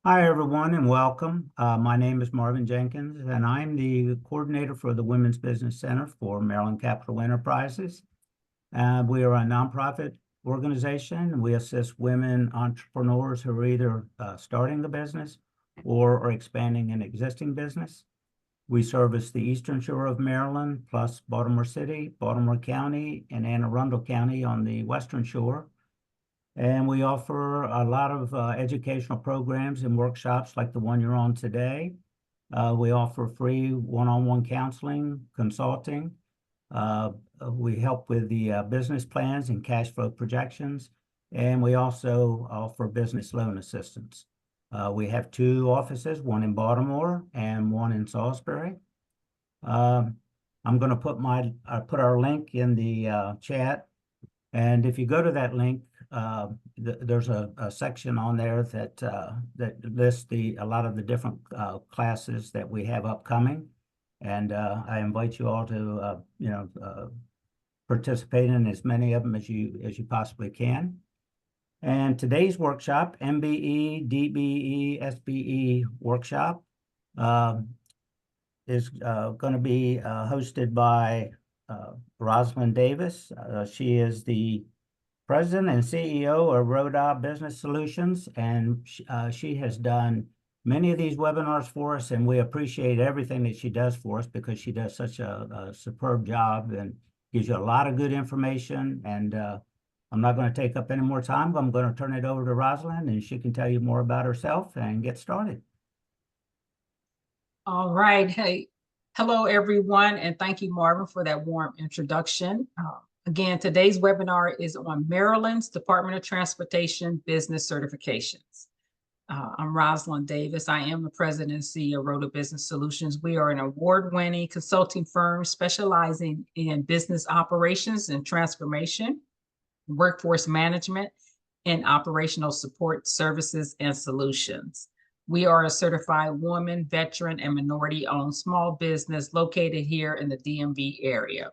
Hi, everyone, and welcome. My name is Marvin Jenkins, and I'm the coordinator for the Women's Business Center for Maryland Capital Enterprises. We are a nonprofit organization. We assist women entrepreneurs who are either starting a business or are expanding an existing business. We service the Eastern Shore of Maryland, plus Baltimore City, Baltimore County, and Anne Arundel County on the Western Shore. And we offer a lot of educational programs and workshops like the one you're on today. We offer free one-on-one counseling, consulting. We help with the business plans and cash flow projections. And we also offer business loan assistance. We have two offices, one in Baltimore and one in Salisbury. I'm going to put our link in the chat. And if you go to that link, there's a section on there that lists a lot of the different classes that we have upcoming, and I invite you all to participate in as many of them as you possibly can. And today's workshop, MBE, DBE, SBE workshop, is going to be hosted by Rosalind Davis. She is the President and CEO of Rhoda Business Solutions, and she has done many of these webinars for us, and we appreciate everything that she does for us because she does such a superb job and gives you a lot of good information. And I'm not going to take up any more time, but I'm going to turn it over to Rosalind, and she can tell you more about herself and get started. All right. Hey, hello, everyone, and thank you, Marvin, for that warm introduction. Again, today's webinar is on Maryland's Department of Transportation Business Certifications. I'm Rosalind Davis. I am the President and CEO of Rhoda Business Solutions. We are an award-winning consulting firm specializing in business operations and transformation, workforce management, and operational support services and solutions. We are a certified woman, veteran, and minority-owned small business located here in the DMV area.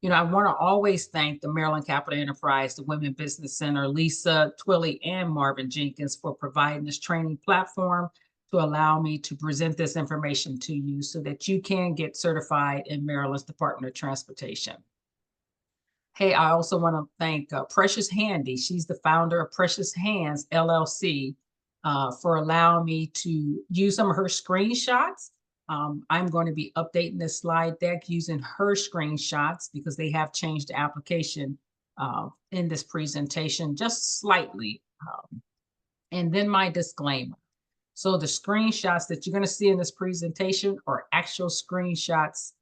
I want to always thank the Maryland Capital Enterprise, the Women Business Center, Lisa Twilley, and Marvin Jenkins for providing this training platform to allow me to present this information to you so that you can get certified in Maryland's Department of Transportation. Hey, I also want to thank Precious Handy. She's the founder of Precious Hands, LLC, for allowing me to use some of her screenshots. I'm going to be updating this slide deck using her screenshots because they have changed the application in this presentation just slightly. And then my disclaimer. So the screenshots that you're going to see in this presentation are actual screenshots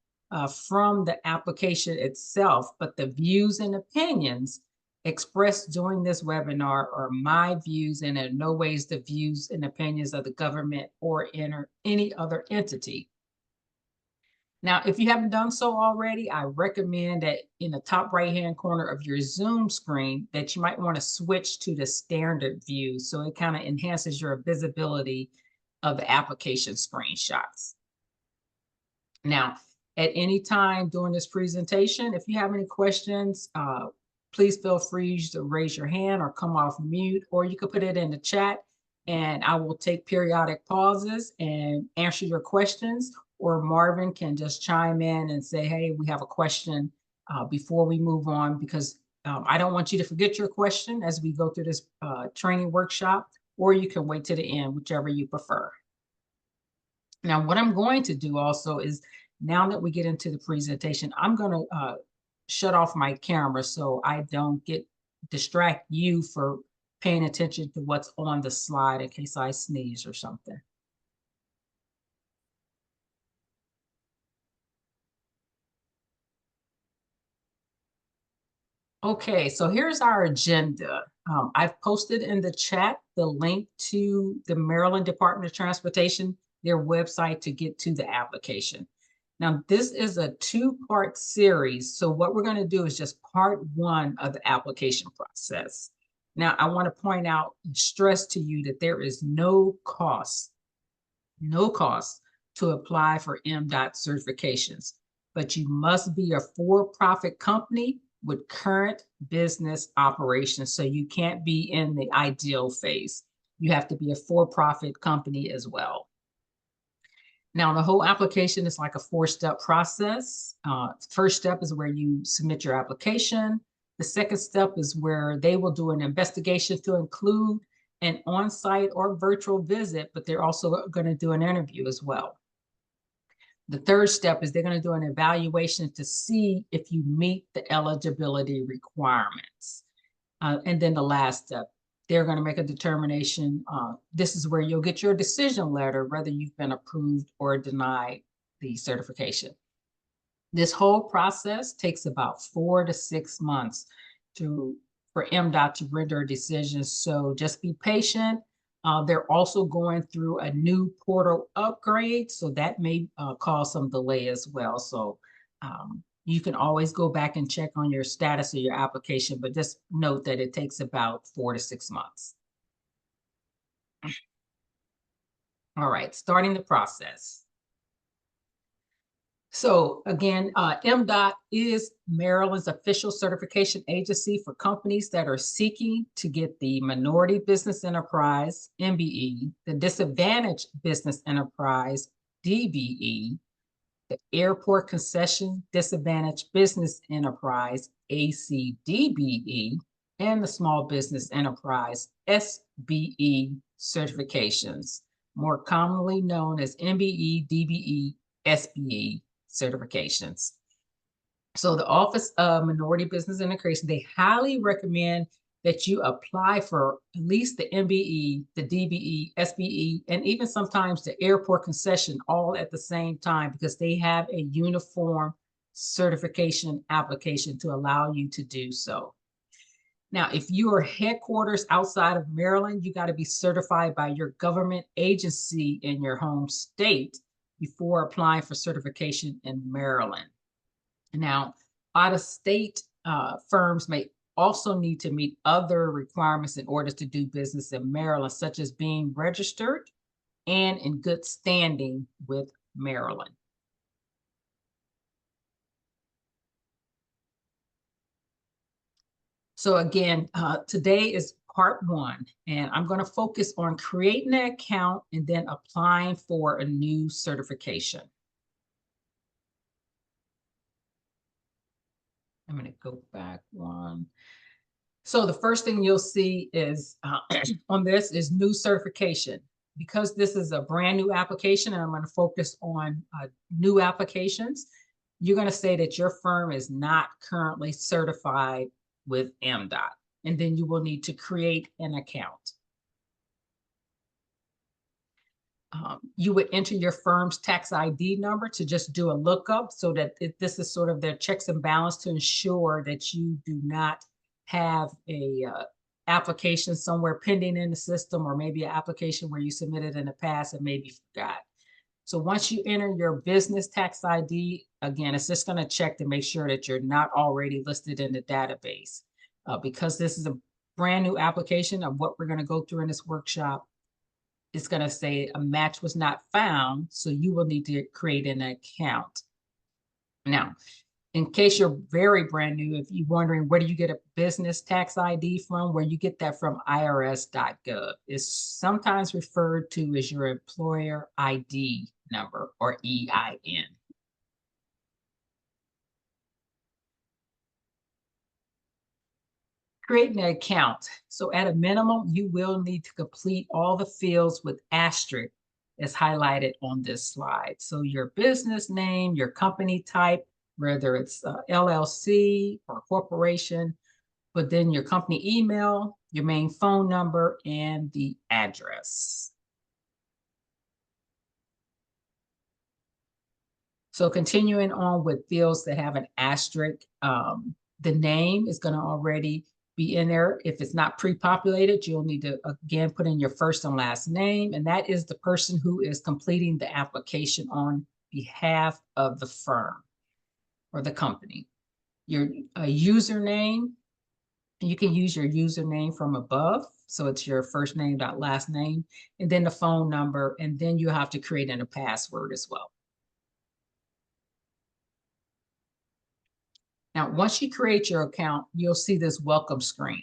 from the application itself, but the views and opinions expressed during this webinar are my views and in no ways the views and opinions of the government or any other entity. Now, if you haven't done so already, I recommend that in the top right-hand corner of your Zoom screen that you might want to switch to the standard view so it kind of enhances your visibility of the application screenshots. Now, at any time during this presentation, if you have any questions, please feel free to raise your hand or come off mute, or you can put it in the chat and I will take periodic pauses and answer your questions, or Marvin can just chime in and say, hey, we have a question before we move on, because I don't want you to forget your question as we go through this training workshop, or you can wait to the end, whichever you prefer. Now, what I'm going to do also is, now that we get into the presentation, I'm going to shut off my camera so I don't distract you for paying attention to what's on the slide in case I sneeze or something. Okay, so here's our agenda. I've posted in the chat the link to the Maryland Department of Transportation, their website, to get to the application. Now, this is a two-part series. So what we're going to do is just part one of the application process. Now, I want to point out and stress to you that there is no cost to apply for MDOT certifications, but you must be a for-profit company with current business operations. So you can't be in the ideal phase. You have to be a for-profit company as well. Now, the whole application is like a 4-step process. First step is where you submit your application. The second step is where they will do an investigation to include an on-site or virtual visit, but they're also going to do an interview as well. The third step is they're going to do an evaluation to see if you meet the eligibility requirements. And then the last step, they're going to make a determination. This is where you'll get your decision letter, whether you've been approved or denied the certification. This whole process takes about 4 to 6 months for MDOT to render a decision. So just be patient. They're also going through a new portal upgrade, so that may cause some delay as well. So you can always go back and check on your status of your application, but just note that it takes about 4 to 6 months. All right, starting the process. So again, MDOT is Maryland's official certification agency for companies that are seeking to get the Minority Business Enterprise, MBE, the Disadvantaged Business Enterprise, DBE, the Airport Concession Disadvantaged Business Enterprise, ACDBE, and the Small Business Enterprise, SBE certifications, more commonly known as MBE, DBE, SBE certifications. So the Office of Minority Business Integration, they highly recommend that you apply for at least the MBE, the DBE, SBE, and even sometimes the airport concession all at the same time, because they have a uniform certification application to allow you to do so. Now, if you are headquarters outside of Maryland, you got to be certified by your government agency in your home state before applying for certification in Maryland. Now, out-of-state firms may also need to meet other requirements in order to do business in Maryland, such as being registered and in good standing with Maryland. So again, today is part 1, and I'm going to focus on creating an account and then applying for a new certification. I'm going to go back one. So the first thing you'll see is on this is new certification. Because this is a brand new application, and I'm going to focus on new applications, you're going to say that your firm is not currently certified with MDOT, and then you will need to create an account. You would enter your firm's tax ID number to just do a lookup, so that this is sort of their checks and balance to ensure that you do not have a application somewhere pending in the system, or maybe an application where you submitted in the past and maybe forgot. So once you enter your business tax ID, again, it's just going to check to make sure that you're not already listed in the database. Because this is a brand new application of what we're going to go through in this workshop, it's going to say a match was not found, so you will need to create an account. Now, in case you're very brand new, if you're wondering where do you get a business tax ID from, where you get that from irs.gov. It's sometimes referred to as your employer ID number, or EIN. Creating an account. So at a minimum, you will need to complete all the fields with asterisk as highlighted on this slide. So your business name, your company type, whether it's LLC or corporation, but then your company email, your main phone number, and the address. So continuing on with fields that have an asterisk, the name is going to already be in there. If it's not pre-populated, you'll need to, again, put in your first and last name, and that is the person who is completing the application on behalf of the firm or the company. Your username, you can use your username from above. So it's your first name dot last name, and then the phone number, and then you have to create in a password as well. Now, once you create your account, you'll see this welcome screen.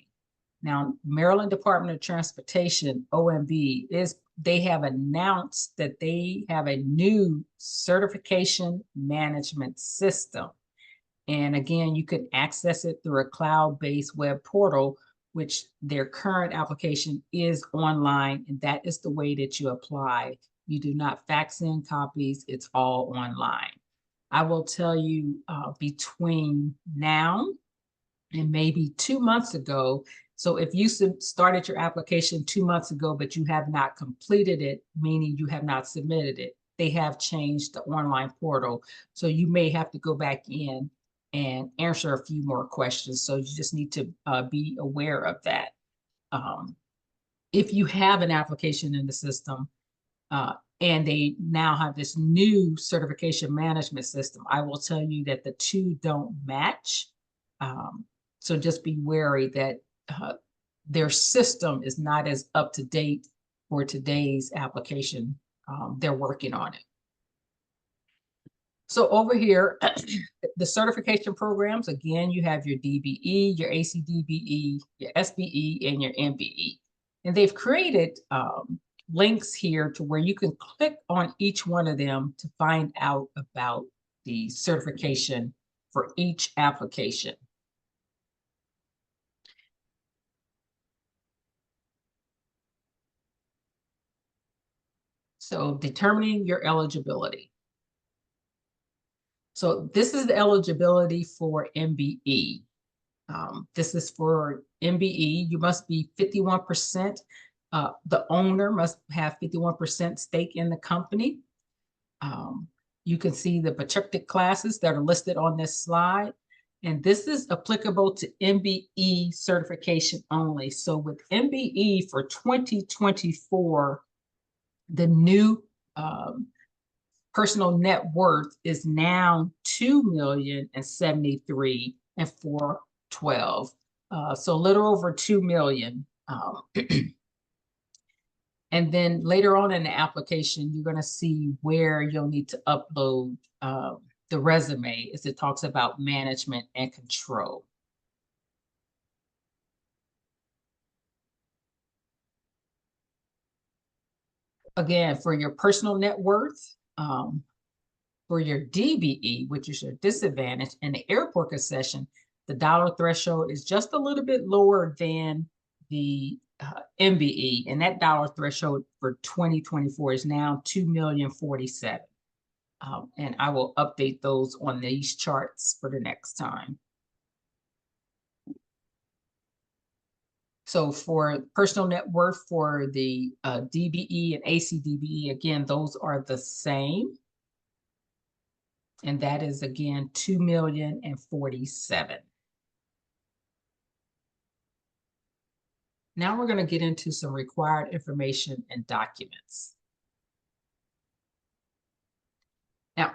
Now, Maryland Department of Transportation, OMB, they have announced that they have a new certification management system. And again, you can access it through a cloud-based web portal, which their current application is online, and that is the way that you apply. You do not fax in copies, it's all online. I will tell you between now and maybe 2 months ago, so if you started your application 2 months ago, but you have not completed it, meaning you have not submitted it, they have changed the online portal. So you may have to go back in and answer a few more questions. So you just need to be aware of that. If you have an application in the system and they now have this new certification management system, I will tell you that the two don't match. So just be wary that their system is not as up to date for today's application. They're working on it. So over here, the certification programs, again, you have your DBE, your ACDBE, your SBE, and your MBE. And they've created links here to where you can click on each one of them to find out about the certification for each application. So determining your eligibility. So this is the eligibility for MBE. This is for MBE. You must be 51%. The owner must have 51% stake in the company. You can see the projected classes that are listed on this slide. And this is applicable to MBE certification only. So with MBE for 2024, the new personal net worth is now $2,073,412. So a little over 2 million. And then later on in the application, you're going to see where you'll need to upload the resume as it talks about management and control. Again, for your personal net worth, for your DBE, which is your disadvantage, and the airport concession, the dollar threshold is just a little bit lower than the MBE, and that dollar threshold for 2024 is now $2,047,000. And I will update those on these charts for the next time. So for personal net worth for the DBE and ACDBE, again, those are the same. And that is, again, $2,047,000. Now we're going to get into some required information and documents. Now,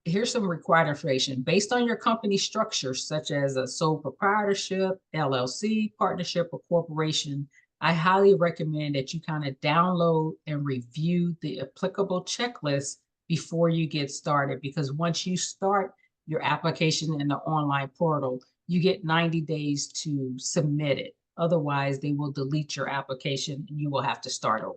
here's some required information. Based on your company structure, such as a sole proprietorship, LLC, partnership, or corporation, I highly recommend that you kind of download and review the applicable checklist before you get started, because once you start your application in the online portal, you get 90 days to submit it. Otherwise, they will delete your application and you will have to start over.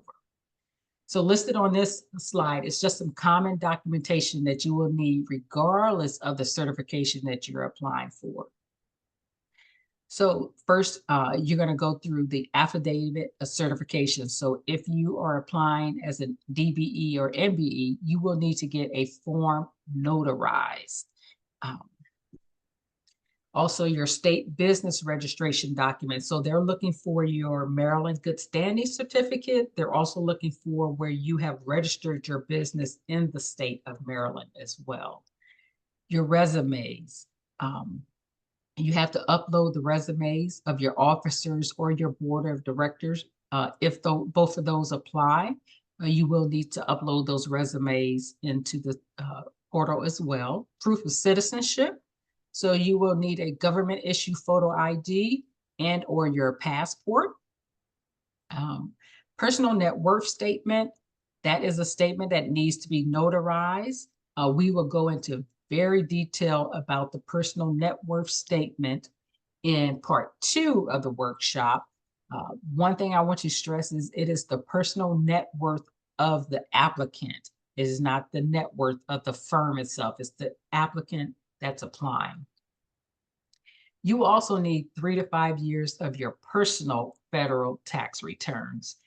So listed on this slide is just some common documentation that you will need regardless of the certification that you're applying for. So first, you're going to go through the affidavit of certification. So if you are applying as a DBE or MBE, you will need to get a form notarized. Also, your state business registration document. So they're looking for your Maryland Good Standing Certificate. They're also looking for where you have registered your business in the state of Maryland as well. Your resumes. You have to upload the resumes of your officers or your board of directors. If both of those apply, you will need to upload those resumes into the portal as well. Proof of citizenship. So you will need a government issue photo ID and or your passport. Personal net worth statement. That is a statement that needs to be notarized. We will go into very detail about the personal net worth statement in part 2 of the workshop. One thing I want to stress is it is the personal net worth of the applicant. It is not the net worth of the firm itself. It's the applicant that's applying. You also need 3 to 5 years of your personal federal tax returns,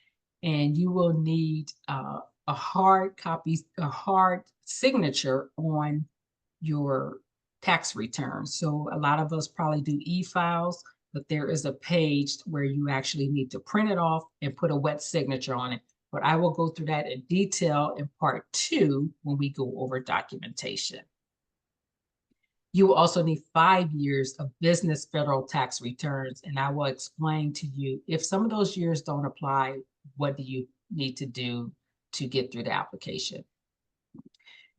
and you will need a hard copy, a hard signature on your tax returns. So a lot of us probably do e-files, but there is a page where you actually need to print it off and put a wet signature on it. But I will go through that in detail in part 2 when we go over documentation. You will also need 5 years of business federal tax returns, and I will explain to you if some of those years don't apply, what do you need to do to get through the application.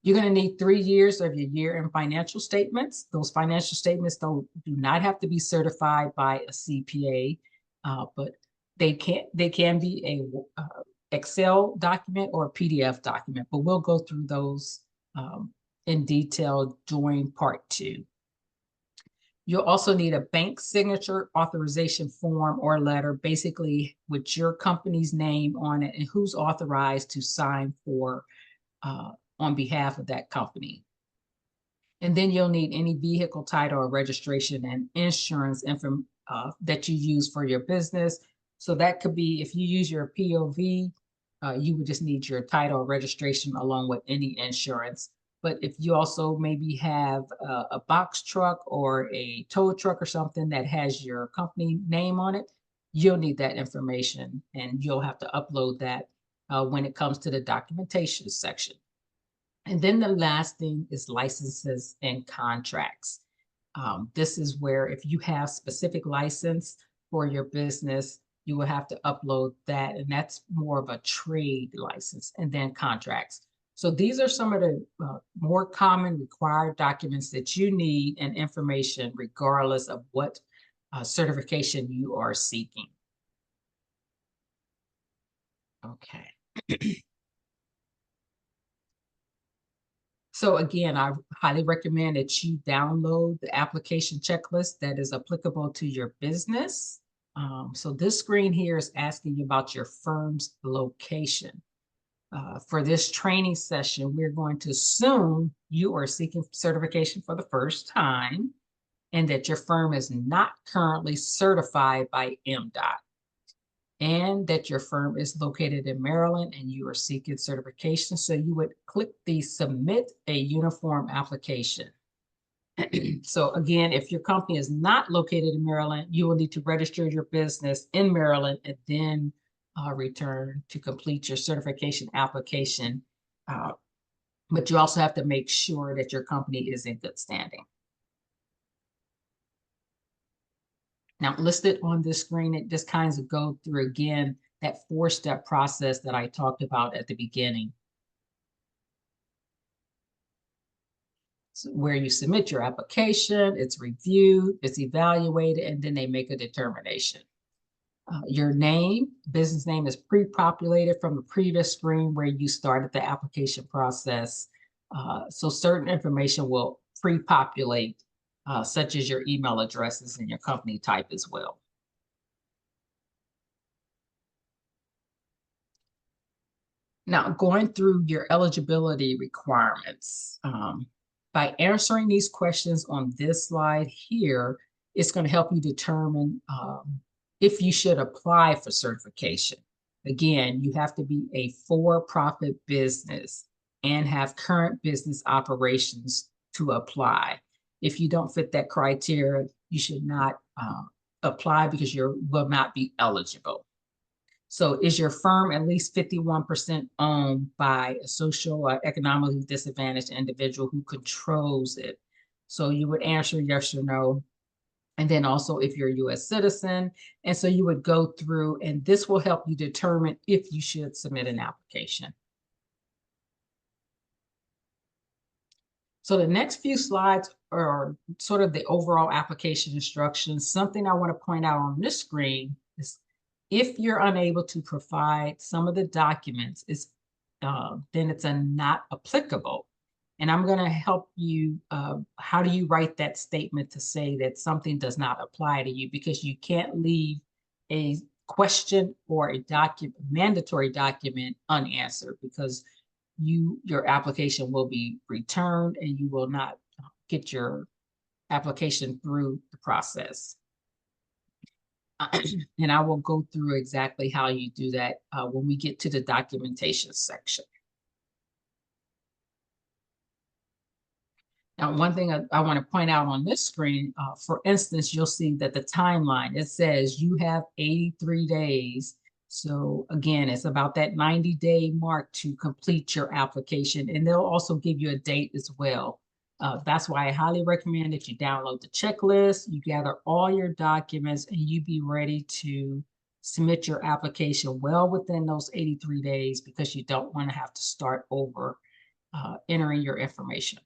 You're going to need 3 years of your year-end financial statements. Those financial statements do not have to be certified by a CPA, but they can be a Excel document or a PDF document, but we'll go through those in detail during part 2. You'll also need a bank signature authorization form or letter, basically with your company's name on it and who's authorized to sign for on behalf of that company. And then you'll need any vehicle title or registration and insurance info that you use for your business. So that could be, if you use your POV, you would just need your title or registration along with any insurance. But if you also maybe have a box truck or a tow truck or something that has your company name on it, you'll need that information and you'll have to upload that when it comes to the documentation section. And then the last thing is licenses and contracts. This is where if you have specific license for your business, you will have to upload that, and that's more of a trade license, and then contracts. So these are some of the more common required documents that you need and information regardless of what certification you are seeking. Okay. So again, I highly recommend that you download the application checklist that is applicable to your business. So this screen here is asking you about your firm's location. For this training session, we're going to assume you are seeking certification for the first time and that your firm is not currently certified by MDOT, and that your firm is located in Maryland and you are seeking certification. So you would click the Submit a Uniform Application. So again, if your company is not located in Maryland, you will need to register your business in Maryland and then return to complete your certification application. But you also have to make sure that your company is in good standing. Now, listed on this screen, it just kind of go through again that 4-step process that I talked about at the beginning. So where you submit your application, it's reviewed, it's evaluated, and then they make a determination. Your name, business name is pre-populated from the previous screen where you started the application process. So certain information will pre-populate, such as your email addresses and your company type as well. Now, going through your eligibility requirements, by answering these questions on this slide here, it's going to help you determine if you should apply for certification. Again, you have to be a for-profit business and have current business operations to apply. If you don't fit that criteria, you should not apply because you will not be eligible. So is your firm at least 51% owned by a social or economically disadvantaged individual who controls it? So you would answer yes or no. And then also if you're a US citizen. And so you would go through, and this will help you determine if you should submit an application. So the next few slides are sort of the overall application instructions. Something I want to point out on this screen is if you're unable to provide some of the documents, then it's a not applicable. And I'm going to help you. How do you write that statement to say that something does not apply to you? Because you can't leave a question or a mandatory document unanswered, because your application will be returned and you will not get your application through the process. And I will go through exactly how you do that when we get to the documentation section. Now, one thing I want to point out on this screen, for instance, you'll see that the timeline, it says you have 83 days. So again, it's about that 90-day mark to complete your application. And they'll also give you a date as well. That's why I highly recommend that you download the checklist, you gather all your documents, and you be ready to submit your application well within those 83 days, because you don't want to have to start over entering your information.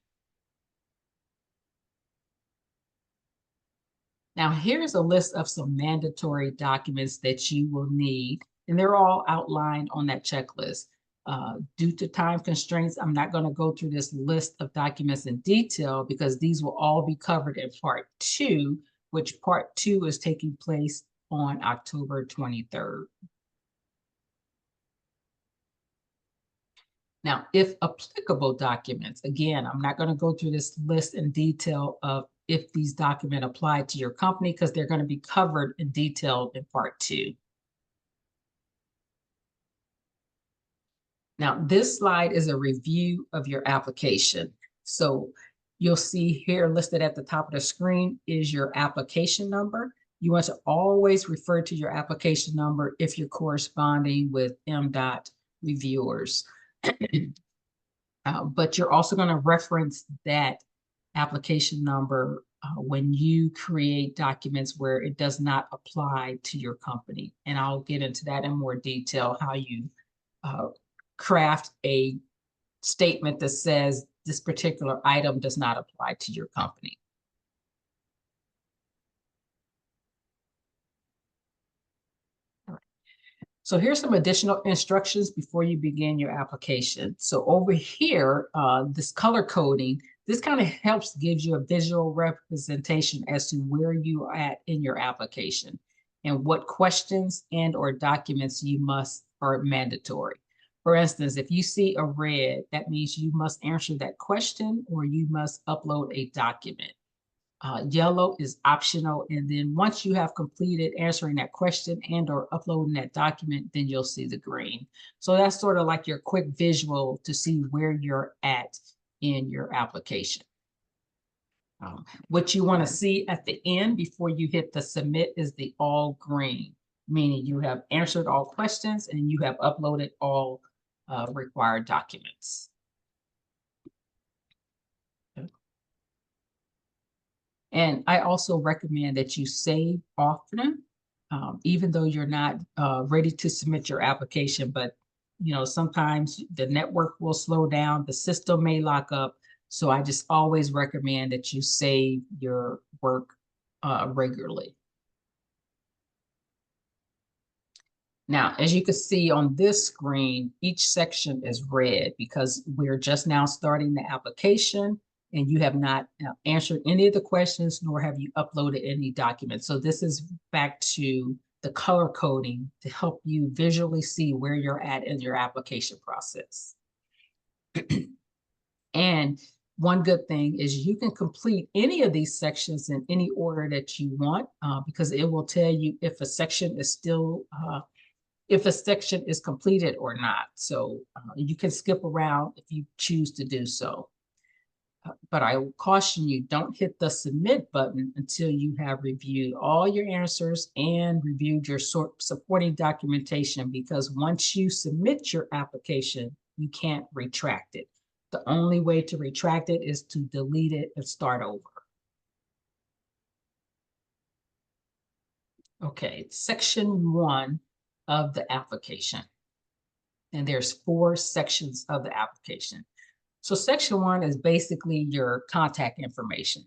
Now, here's a list of some mandatory documents that you will need, and they're all outlined on that checklist. Due to time constraints, I'm not going to go through this list of documents in detail, because these will all be covered in part 2, which part 2 is taking place on October 23rd. Now, if applicable documents, again, I'm not going to go through this list in detail of if these documents apply to your company, because they're going to be covered in detail in part 2. Now, this slide is a review of your application. So you'll see here listed at the top of the screen is your application number. You want to always refer to your application number if you're corresponding with MDOT reviewers. But you're also going to reference that application number when you create documents where it does not apply to your company. And I'll get into that in more detail, how you craft a statement that says this particular item does not apply to your company. All right. So here's some additional instructions before you begin your application. So over here, this color coding, this kind of helps gives you a visual representation as to where you are at in your application and what questions and or documents you must are mandatory. For instance, if you see a red, that means you must answer that question or you must upload a document. Yellow is optional. And then once you have completed answering that question and or uploading that document, then you'll see the green. So that's sort of like your quick visual to see where you're at in your application. What you want to see at the end before you hit the submit is the all green, meaning you have answered all questions and you have uploaded all required documents. Okay. And I also recommend that you save often, even though you're not ready to submit your application, but sometimes the network will slow down, the system may lock up. So I just always recommend that you save your work regularly. Now, as you can see on this screen, each section is red because we're just now starting the application and you have not answered any of the questions, nor have you uploaded any documents. So this is back to the color coding to help you visually see where you're at in your application process. And one good thing is you can complete any of these sections in any order that you want, because it will tell you if a section is still if a section is completed or not. So you can skip around if you choose to do so. But I will caution you, don't hit the submit button until you have reviewed all your answers and reviewed your supporting documentation, because once you submit your application, you can't retract it. The only way to retract it is to delete it and start over. Okay, section 1 of the application. And there's 4 sections of the application. So section 1 is basically your contact information.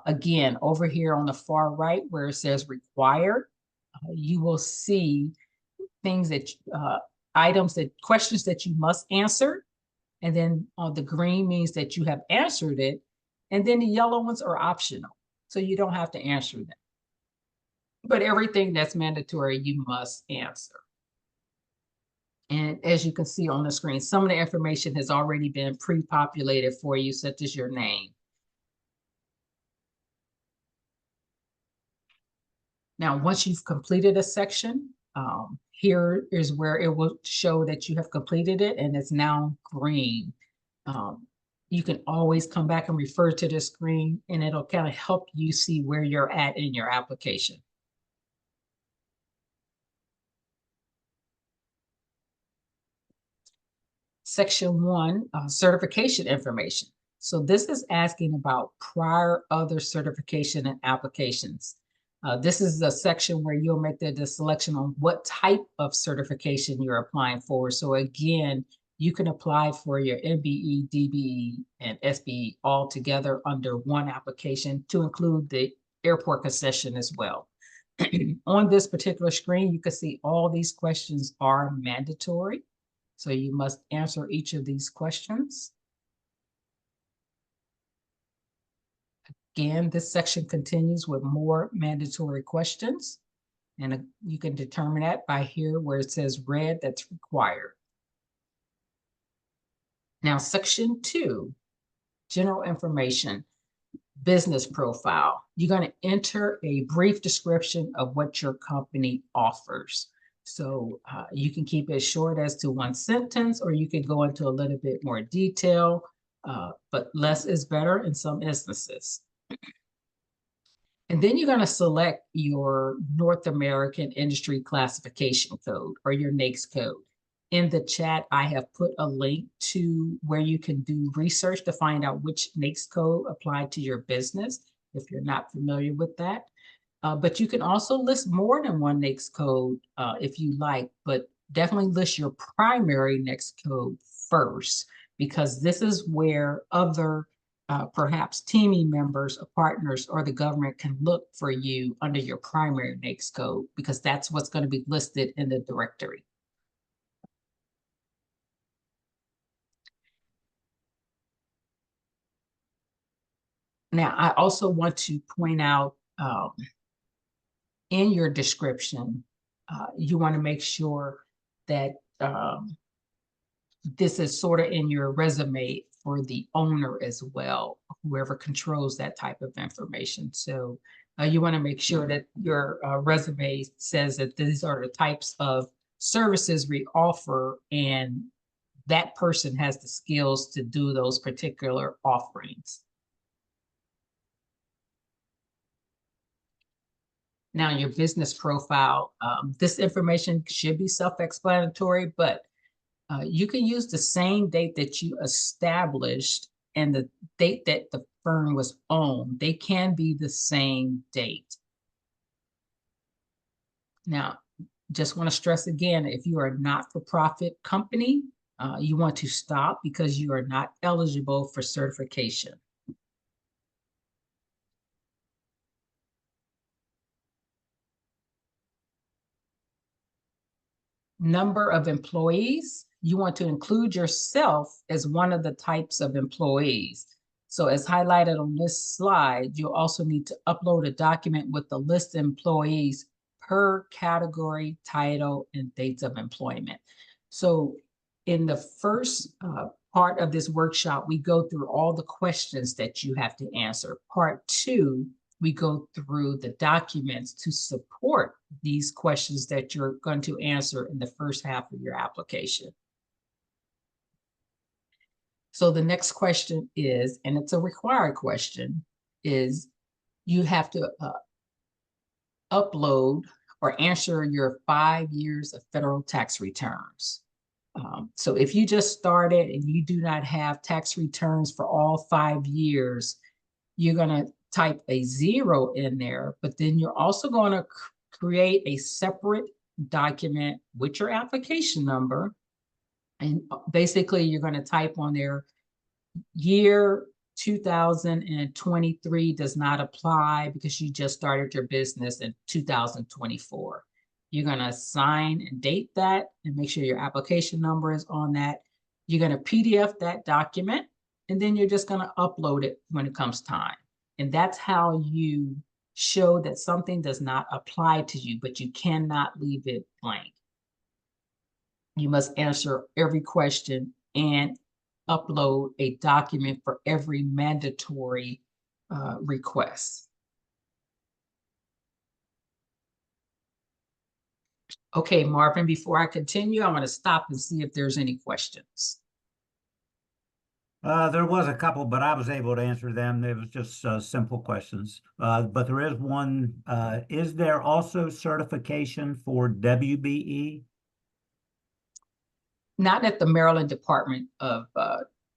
Again, over here on the far right where it says required, you will see things that, questions that you must answer. And then the green means that you have answered it. And then the yellow ones are optional, so you don't have to answer them. but everything that's mandatory, you must answer. And as you can see on the screen, some of the information has already been pre-populated for you, such as your name. Now, once you've completed a section, here is where it will show that you have completed it and it's now green. You can always come back and refer to the screen and it'll kind of help you see where you're at in your application. Section 1, certification information. So this is asking about prior other certification and applications. This is the section where you'll make the selection on what type of certification you're applying for. So again, you can apply for your MBE, DBE, and SBE all together under one application to include the airport concession as well. On this particular screen, you can see all these questions are mandatory. So you must answer each of these questions. Again, this section continues with more mandatory questions. And you can determine that by here where it says red, that's required. Now, section 2, general information, business profile. You're going to enter a brief description of what your company offers. So you can keep it short as to one sentence, or you could go into a little bit more detail, but less is better in some instances. And then you're going to select your North American Industry Classification Code, or your NAICS code. In the chat, I have put a link to where you can do research to find out which NAICS code applied to your business, if you're not familiar with that. But you can also list more than one NAICS code if you like, but definitely list your primary NAICS code first, because this is where other perhaps teaming members or partners or the government can look for you under your primary NAICS code, because that's what's going to be listed in the directory. Now, I also want to point out in your description, you want to make sure that this is sort of in your resume for the owner as well, whoever controls that type of information. So you want to make sure that your resume says that these are the types of services we offer, and that person has the skills to do those particular offerings. Now, your business profile, this information should be self-explanatory, but you can use the same date that you established and the date that the firm was owned. They can be the same date. Now, just want to stress again, if you are a not-for-profit company, you want to stop because you are not eligible for certification. Number of employees, you want to include yourself as one of the types of employees. So as highlighted on this slide, you'll also need to upload a document with the list of employees per category, title, and dates of employment. So in the first part of this workshop, we go through all the questions that you have to answer. Part 2, we go through the documents to support these questions that you're going to answer in the first half of your application. So the next question is, and it's a required question, is you have to upload or answer your 5 years of federal tax returns. So if you just started and you do not have tax returns for all 5 years, you're going to type a 0 in there, but then you're also going to create a separate document with your application number. And basically you're going to type on there, year 2023 does not apply because you just started your business in 2024. You're going to sign and date that and make sure your application number is on that. You're going to PDF that document, and then you're just going to upload it when it comes time. And that's how you show that something does not apply to you, but you cannot leave it blank. You must answer every question and upload a document for every mandatory request. Okay, Marvin, before I continue, I want to stop and see if there's any questions. There was a couple, but I was able to answer them. It was just simple questions. But there is one, is there also certification for WBE? Not at the Maryland Department of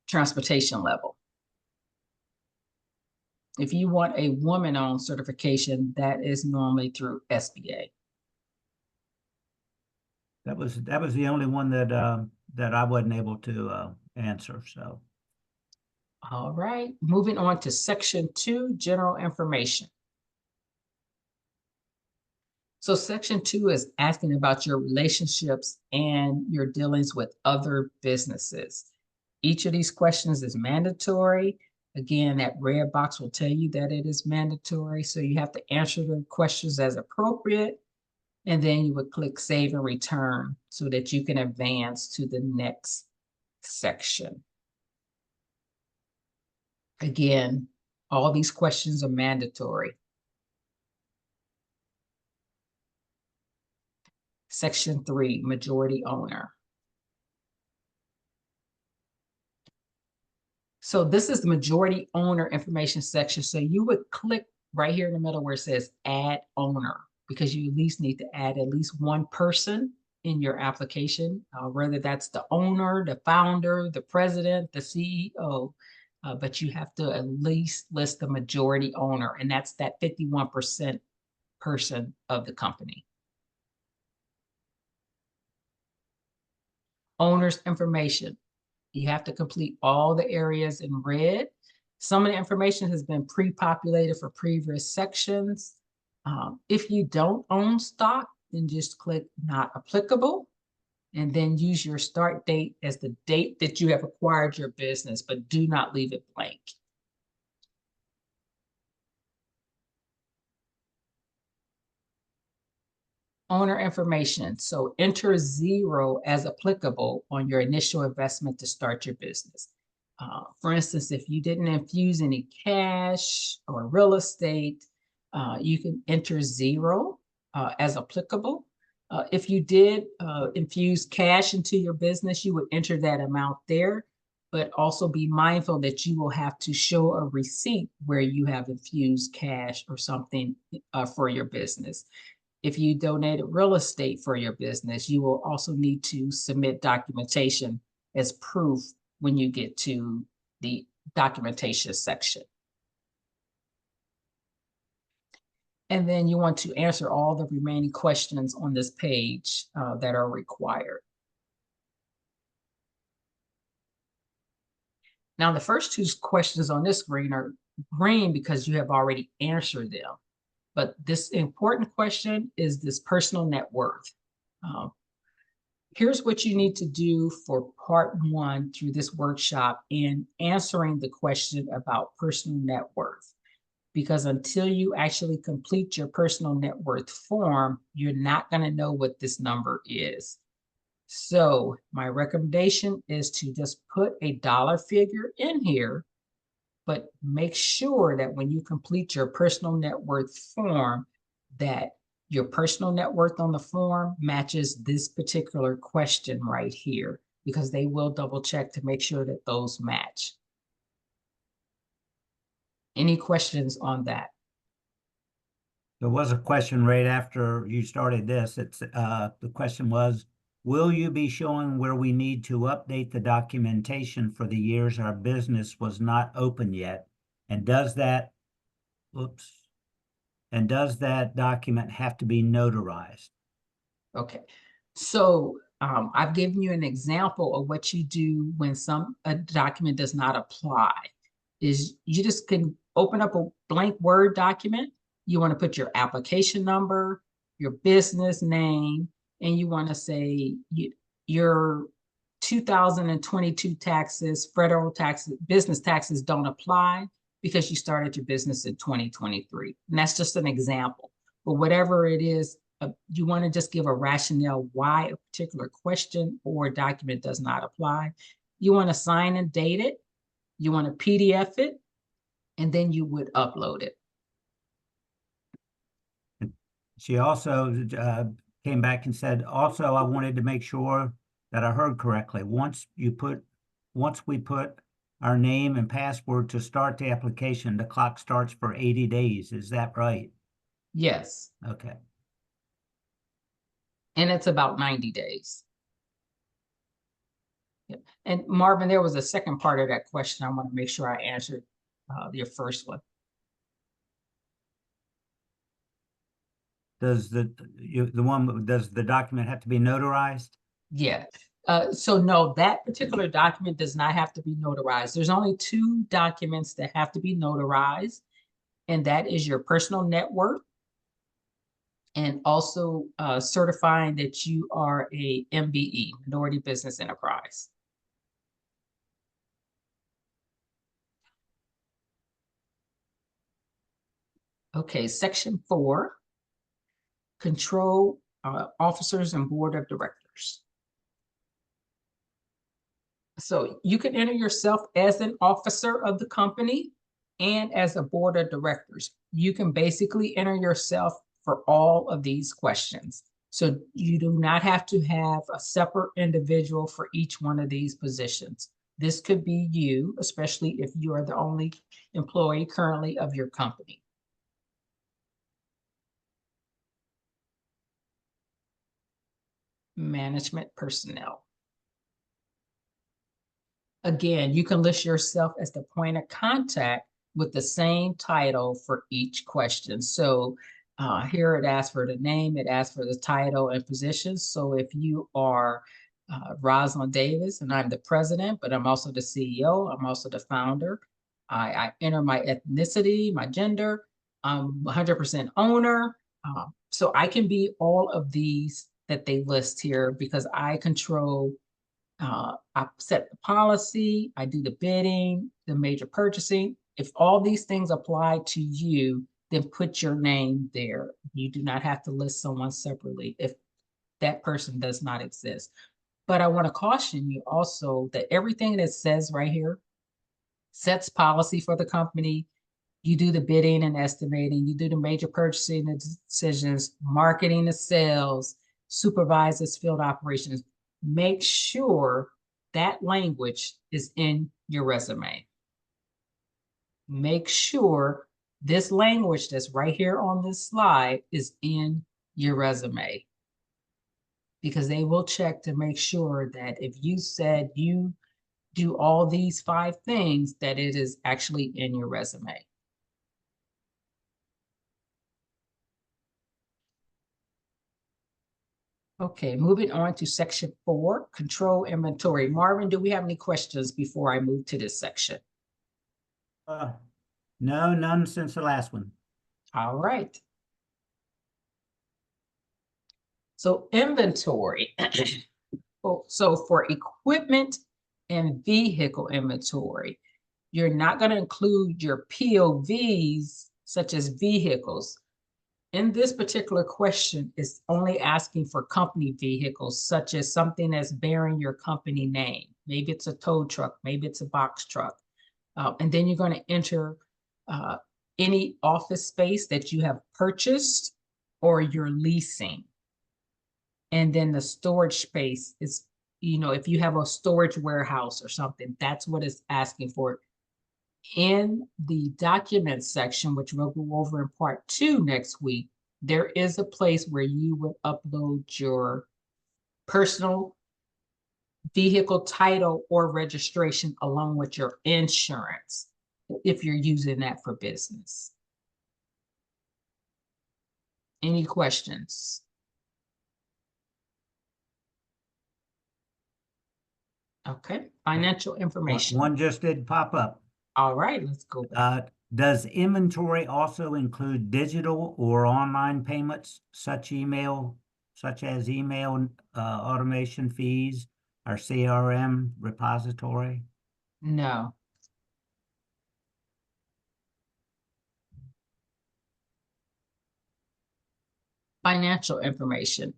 Transportation level. If you want a woman-owned certification, that is normally through SBA. That was the only one that that I wasn't able to answer. So. All right, moving on to section 2, general information. So section 2 is asking about your relationships and your dealings with other businesses. Each of these questions is mandatory. Again, that red box will tell you that it is mandatory. So you have to answer the questions as appropriate. And then you would click save and return so that you can advance to the next section. Again, all these questions are mandatory. Section 3, majority owner. So this is the majority owner information section. So you would click right here in the middle where it says add owner, because you at least need to add at least one person in your application, whether that's the owner, the founder, the president, the CEO, but you have to at least list the majority owner, and that's that 51% person of the company. Owner's information. You have to complete all the areas in red. Some of the information has been pre-populated for previous sections. If you don't own stock, then just click not applicable, and then use your start date as the date that you have acquired your business, but do not leave it blank. Owner information. So enter 0 as applicable on your initial investment to start your business. For instance, if you didn't infuse any cash or real estate, you can enter 0 as applicable. If you did infuse cash into your business, you would enter that amount there, but also be mindful that you will have to show a receipt where you have infused cash or something for your business. If you donated real estate for your business, you will also need to submit documentation as proof when you get to the documentation section. And then you want to answer all the remaining questions on this page that are required. Now, the first 2 questions on this screen are green because you have already answered them. But this important question is this personal net worth. Here's what you need to do for part 1 through this workshop in answering the question about personal net worth. Because until you actually complete your personal net worth form, you're not going to know what this number is. So my recommendation is to just put a dollar figure in here, but make sure that when you complete your personal net worth form, that your personal net worth on the form matches this particular question right here, because they will double check to make sure that those match. Any questions on that? There was a question right after you started this. It's the question was, will you be showing where we need to update the documentation for the years our business was not open yet? And does that, and does that document have to be notarized? Okay, so I've given you an example of what you do when a document does not apply. Is you just can open up a blank Word document. You want to put your application number, your business name, and you want to say your 2022 taxes, federal taxes, business taxes don't apply. because you started your business in 2023. And that's just an example. But whatever it is, you want to just give a rationale why a particular question or document does not apply. You want to sign and date it. You want to PDF it, and then you would upload it. She also came back and said, also, I wanted to make sure that I heard correctly. Once we put our name and password to start the application, the clock starts for 80 days. Is that right? Yes. Okay. And it's about 90 days. Yep. And Marvin, there was a second part of that question. I want to make sure I answered your first one. Does the document have to be notarized? Yeah. So no, that particular document does not have to be notarized. There's only 2 documents that have to be notarized, and that is your personal net worth and also certifying that you are a MBE, Minority Business Enterprise. Okay, section 4, control officers and board of directors. So you can enter yourself as an officer of the company and as a board of directors. You can basically enter yourself for all of these questions. So you do not have to have a separate individual for each one of these positions. This could be you, especially if you are the only employee currently of your company. Management personnel. Again, you can list yourself as the point of contact with the same title for each question. So here it asks for the name, it asks for the title and position. So if you are Rosalind Davis and I'm the president, but I'm also the CEO, I'm also the founder. I enter my ethnicity, my gender, I'm 100% owner. So I can be all of these that they list here because I control I set the policy, I do the bidding, the major purchasing. If all these things apply to you, then put your name there. You do not have to list someone separately if that person does not exist. But I want to caution you also that everything that says right here sets policy for the company. You do the bidding and estimating, you do the major purchasing and decisions, marketing the sales, supervises field operations. Make sure that language is in your resume. Make sure this language that's right here on this slide is in your resume, because they will check to make sure that if you said you do all these 5 things, that it is actually in your resume. Okay, moving on to section 4, control inventory. Marvin, do we have any questions before I move to this section? No, none since the last one. All right. So inventory. So for equipment and vehicle inventory, you're not going to include your POVs, such as vehicles. In this particular question, it's only asking for company vehicles, such as something that's bearing your company name. Maybe it's a tow truck, maybe it's a box truck. And then you're going to enter any office space that you have purchased or you're leasing. And then the storage space is, if you have a storage warehouse or something, that's what it's asking for. In the documents section, which we'll go over in part 2 next week, there is a place where you would upload your personal vehicle title or registration along with your insurance if you're using that for business. Any questions? Okay, financial information. One just did pop up. All right, let's go back. Does inventory also include digital or online payments, such as email automation fees, or CRM repository? No. Financial information.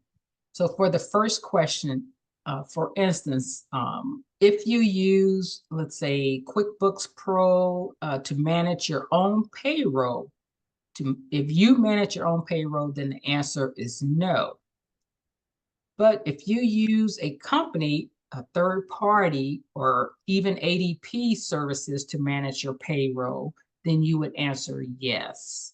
So for the first question, for instance, if you use, let's say, QuickBooks Pro to manage your own payroll, if you manage your own payroll, then the answer is no. But if you use a company, a third party, or even ADP services to manage your payroll, then you would answer yes.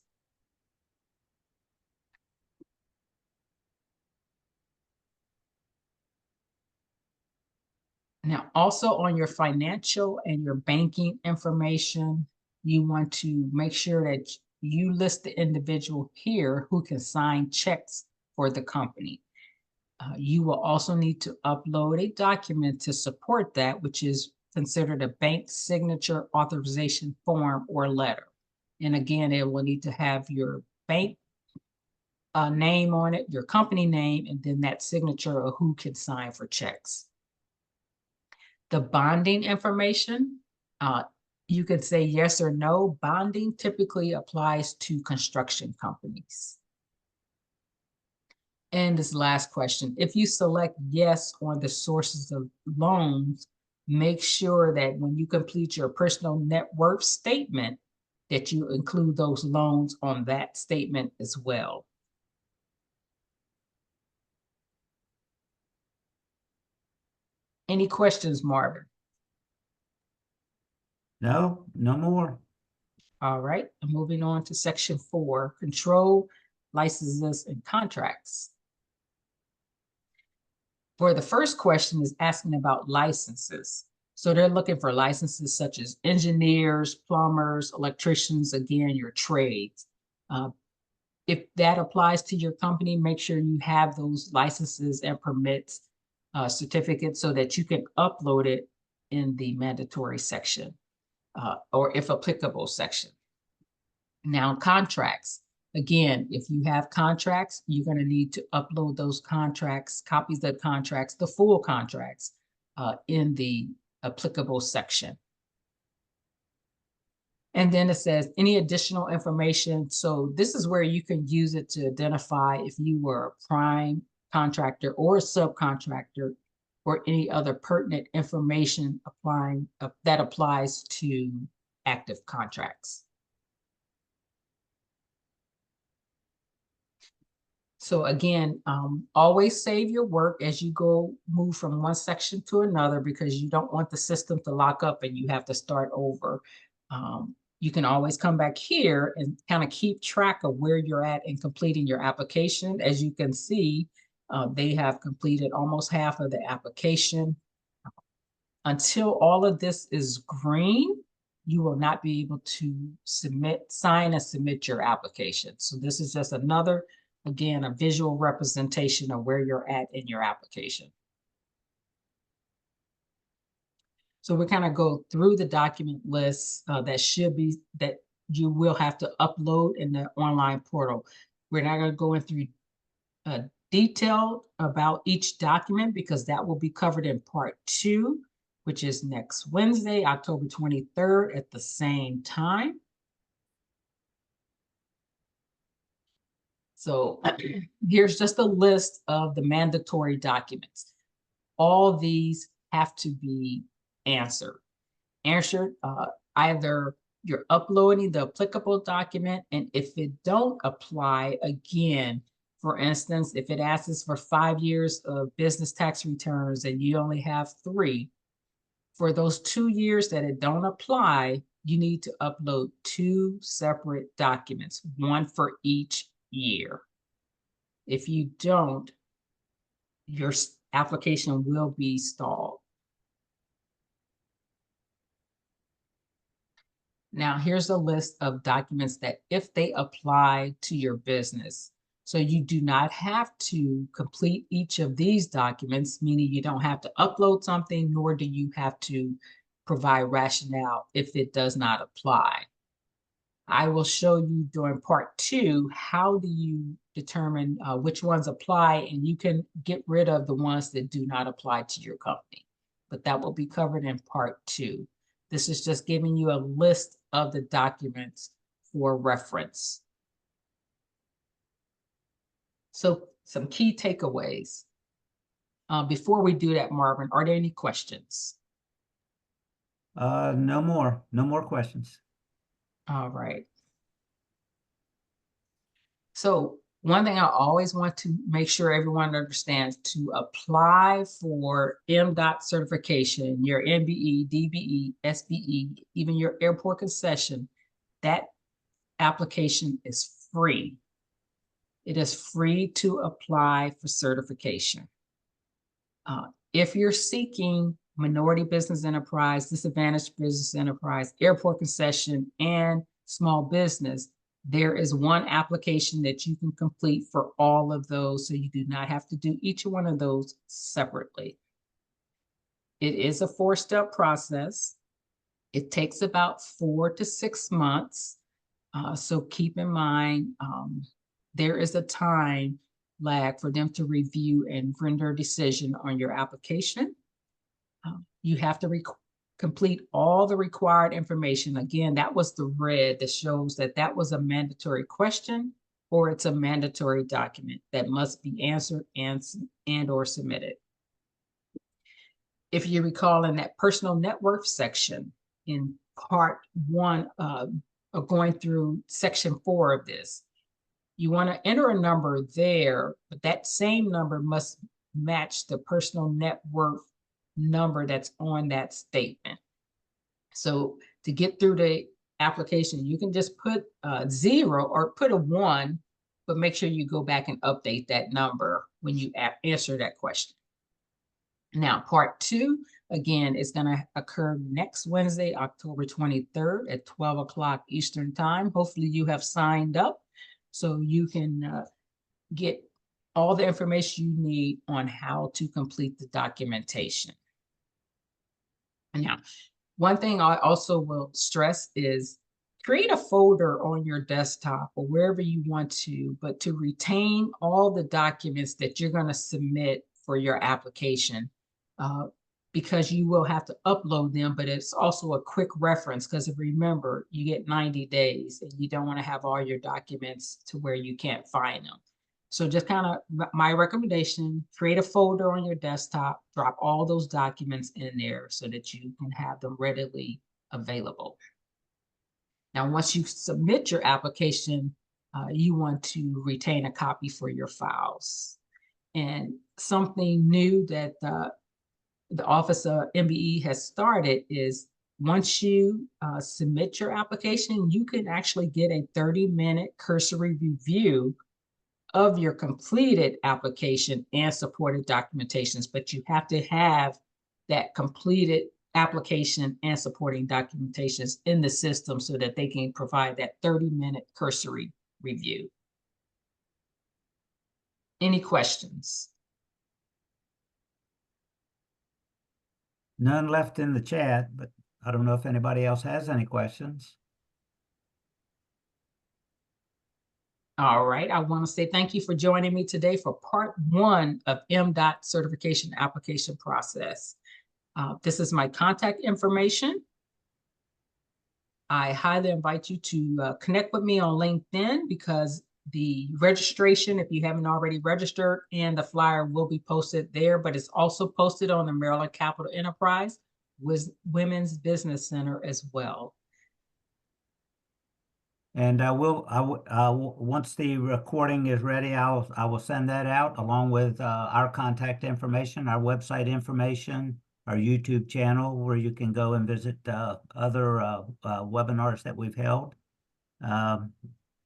Now, also on your financial and your banking information, you want to make sure that you list the individual here who can sign checks for the company. You will also need to upload a document to support that, which is considered a bank signature authorization form or letter. And again, it will need to have your bank name on it, your company name, and then that signature of who can sign for checks. The bonding information, you can say yes or no. Bonding typically applies to construction companies. And this last question, if you select yes on the sources of loans, make sure that when you complete your personal net worth statement, that you include those loans on that statement as well. Any questions, Marvin? No, no more. All right, moving on to section 4, control, licenses, and contracts. For the first question is asking about licenses. So they're looking for licenses such as engineers, plumbers, electricians, again, your trades. If that applies to your company, make sure you have those licenses and permits certificates so that you can upload it in the mandatory section or if applicable section. Now, contracts. Again, if you have contracts, you're going to need to upload those contracts, copies of contracts, the full contracts in the applicable section. And then it says any additional information. So this is where you can use it to identify if you were a prime contractor or a subcontractor or any other pertinent information applying that applies to active contracts. So again, always save your work as you move from one section to another because you don't want the system to lock up and you have to start over. You can always come back here and kind of keep track of where you're at in completing your application. As you can see, they have completed almost half of the application. Until all of this is green, you will not be able to sign and submit your application. So this is just another, again, a visual representation of where you're at in your application. So we kind of go through the document list that you will have to upload in the online portal. We're not going to go into detail about each document because that will be covered in part 2, which is next Wednesday, October 23rd at the same time. So here's just a list of the mandatory documents. All these have to be answered. Either you're uploading the applicable document, and if it don't apply, again, for instance, if it asks for 5 years of business tax returns and you only have 3, for those 2 years that it don't apply, you need to upload 2 separate documents, one for each year. If you don't, your application will be stalled. Now, here's a list of documents that if they apply to your business, so you do not have to complete each of these documents, meaning you don't have to upload something, nor do you have to provide rationale if it does not apply. I will show you during part 2, how do you determine which ones apply, and you can get rid of the ones that do not apply to your company. But that will be covered in part 2. This is just giving you a list of the documents for reference. So some key takeaways. Before we do that, Marvin, are there any questions? No more questions. All right. So one thing I always want to make sure everyone understands, to apply for MDOT certification, your MBE, DBE, SBE, even your airport concession, that application is free. It is free to apply for certification. If you're seeking minority business enterprise, disadvantaged business enterprise, airport concession, and small business, there is one application that you can complete for all of those, so you do not have to do each one of those separately. It is a 4-step process. It takes about 4 to 6 months. So keep in mind, there is a time lag for them to review and render a decision on your application. You have to complete all the required information. Again, that was the red that shows that that was a mandatory question, or it's a mandatory document that must be answered and or submitted. If you recall, in that personal net worth section in part 1 of going through section 4 of this, you want to enter a number there, but that same number must match the personal net worth number that's on that statement. So to get through the application, you can just put 0 or put a 1, but make sure you go back and update that number when you answer that question. Now, part 2, again, is going to occur next Wednesday, October 23rd at 12 o'clock Eastern Time. Hopefully you have signed up so you can get all the information you need on how to complete the documentation. Now, one thing I also will stress is create a folder on your desktop or wherever you want to, but to retain all the documents that you're going to submit for your application, because you will have to upload them, but it's also a quick reference, because remember, you get 90 days and you don't want to have all your documents to where you can't find them. So just kind of my recommendation, create a folder on your desktop, drop all those documents in there so that you can have them readily available. Now, once you submit your application, you want to retain a copy for your files. And something new that the Office of MBE has started is, once you submit your application, you can actually get a 30-minute cursory review of your completed application and supported documentations, but you have to have that completed application and supporting documentations in the system so that they can provide that 30-minute cursory review. Any questions? None left in the chat, but I don't know if anybody else has any questions. All right, I want to say thank you for joining me today for part 1 of MDOT certification application process. This is my contact information. I highly invite you to connect with me on LinkedIn, because the registration, if you haven't already registered, and the flyer will be posted there, but it's also posted on the Maryland Capital Enterprise with Women's Business Center as well. And once the recording is ready, I will send that out along with our contact information, our website information, our YouTube channel, where you can go and visit other webinars that we've held.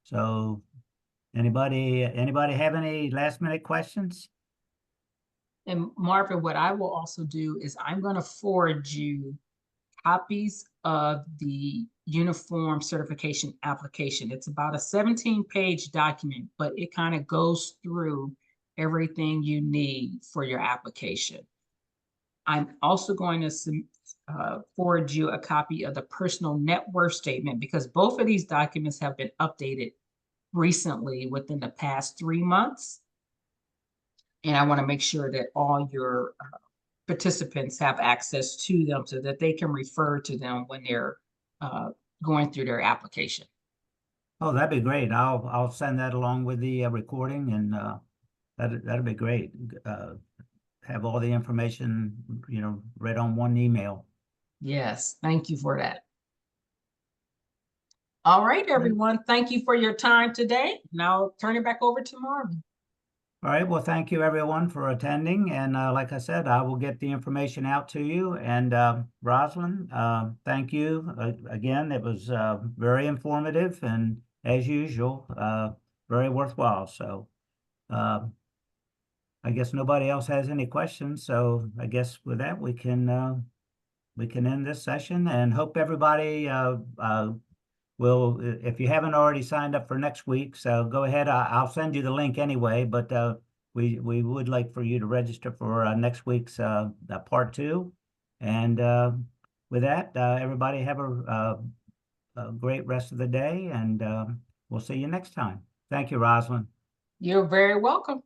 So anybody have any last minute questions? And Marvin, what I will also do is I'm going to forward you copies of the uniform certification application. It's about a 17-page document, but it kind of goes through everything you need for your application. I'm also going to forward you a copy of the personal net worth statement, because both of these documents have been updated recently within the past 3 months. And I want to make sure that all your participants have access to them so that they can refer to them when they're going through their application. Oh, that'd be great. I'll send that along with the recording, and That'd be great. Have all the information, right on one email. Yes, thank you for that. All right, everyone. Thank you for your time today. Now I'll turn it back over to Marvin. All right, well, thank you everyone for attending, and like I said, I will get the information out to you. And Rosalind, thank you again. It was very informative and, as usual, very worthwhile. So I guess nobody else has any questions. So I guess with that, we can end this session, and hope everybody will, if you haven't already signed up for next week, so go ahead. I'll send you the link anyway, but we would like for you to register for next week's part 2. And with that, everybody have a great rest of the day, and we'll see you next time. Thank you, Rosalind. You're very welcome.